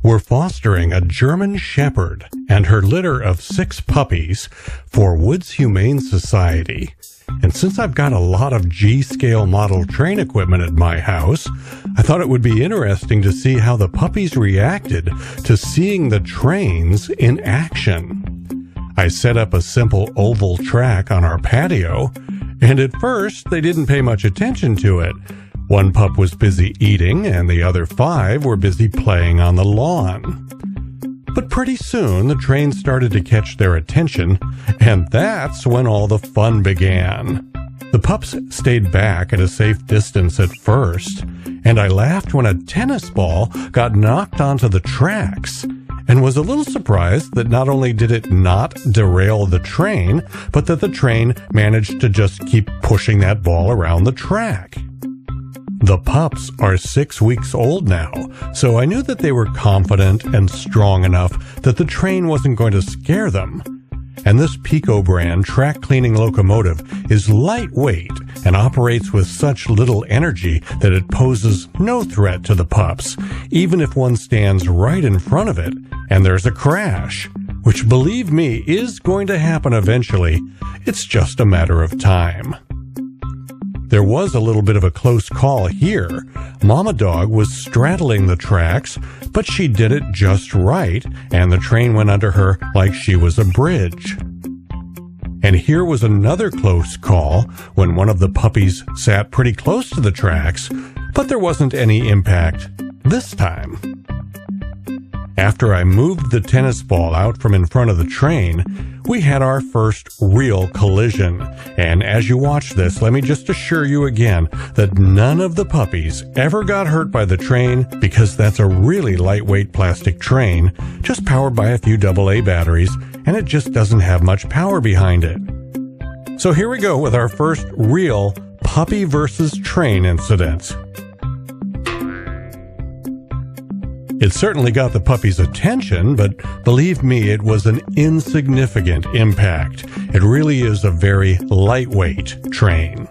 We're fostering a German Shepherd and her litter of 6 puppies for Woods Humane Society. And since I've got a lot of G-scale model train equipment at my house, I thought it would be interesting to see how the puppies reacted to seeing the trains in action. I set up a simple oval track on our patio, and at first they didn't pay much attention to it. One pup was busy eating, and the other 5 were busy playing on the lawn. But pretty soon, the train started to catch their attention, and that's when all the fun began. The pups stayed back at a safe distance at first, and I laughed when a tennis ball got knocked onto the tracks, and was a little surprised that not only did it not derail the train, but that the train managed to just keep pushing that ball around the track. The pups are 6 weeks old now, so I knew that they were confident and strong enough that the train wasn't going to scare them. And this Pico brand track cleaning locomotive is lightweight and operates with such little energy that it poses no threat to the pups, even if one stands right in front of it and there's a crash, which, believe me, is going to happen eventually. It's just a matter of time. There was a little bit of a close call here. Mama Dog was straddling the tracks, but she did it just right, and the train went under her like she was a bridge. And here was another close call when one of the puppies sat pretty close to the tracks, but there wasn't any impact this time. After I moved the tennis ball out from in front of the train, we had our first real collision. And as you watch this, let me just assure you again that none of the puppies ever got hurt by the train, because that's a really lightweight plastic train, just powered by a few AA batteries, and it just doesn't have much power behind it. So here we go with our first real puppy versus train incident. It certainly got the puppy's attention, but believe me, it was an insignificant impact. It really is a very lightweight train.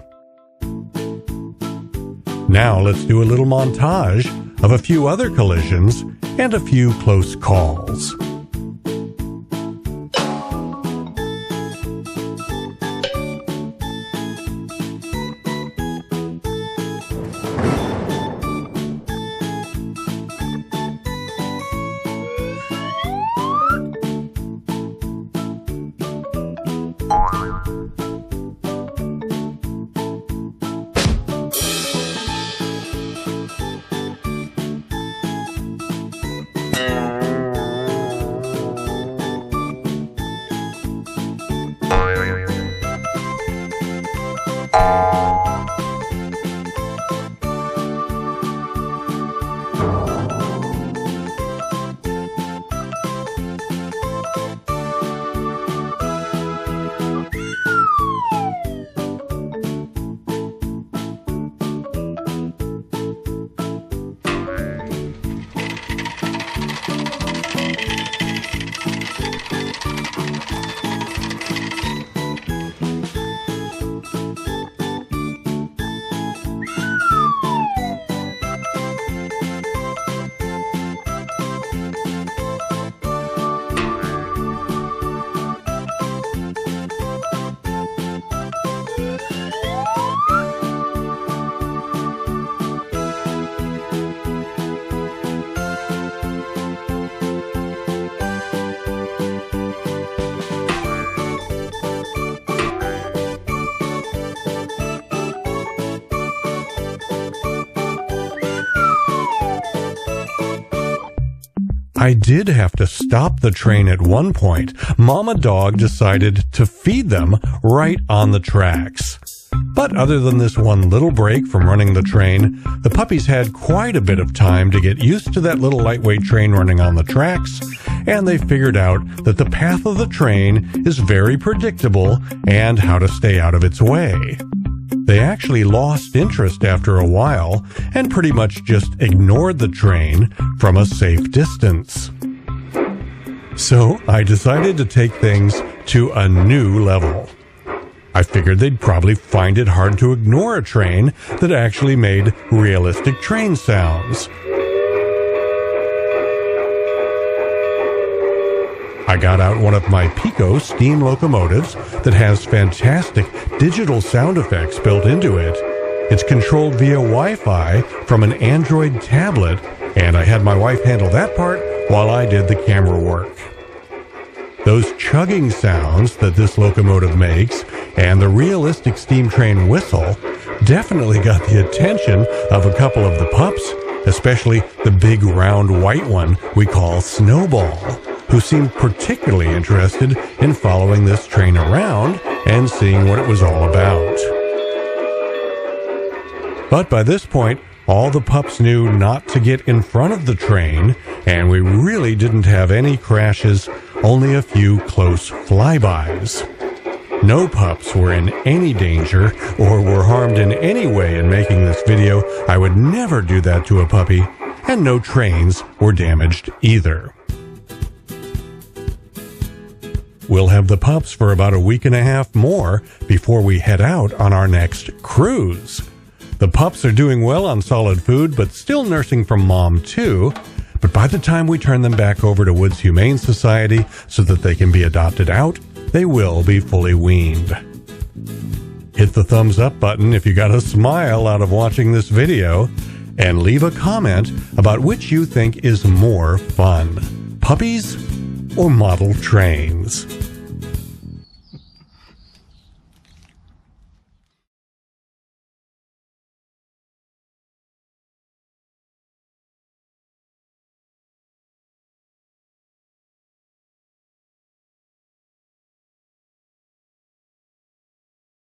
Now let's do a little montage of a few other collisions and a few close calls. I did have to stop the train at one point. Mama Dog decided to feed them right on the tracks. But other than this one little break from running the train, the puppies had quite a bit of time to get used to that little lightweight train running on the tracks, and they figured out that the path of the train is very predictable and how to stay out of its way. They actually lost interest after a while and pretty much just ignored the train from a safe distance. So I decided to take things to a new level. I figured they'd probably find it hard to ignore a train that actually made realistic train sounds. I got out one of my Pico steam locomotives that has fantastic digital sound effects built into it. It's controlled via Wi-Fi from an Android tablet, and I had my wife handle that part while I did the camera work. Those chugging sounds that this locomotive makes and the realistic steam train whistle definitely got the attention of a couple of the pups, especially the big round white one we call Snowball, who seemed particularly interested in following this train around and seeing what it was all about. But by this point, all the pups knew not to get in front of the train, and we really didn't have any crashes, only a few close flybys. No pups were in any danger or were harmed in any way in making this video. I would never do that to a puppy, and no trains were damaged either. We'll have the pups for about a week and a half more before we head out on our next cruise. The pups are doing well on solid food, but still nursing from mom too. But by the time we turn them back over to Woods Humane Society so that they can be adopted out, they will be fully weaned. Hit the thumbs up button if you got a smile out of watching this video, and leave a comment about which you think is more fun, puppies or model trains.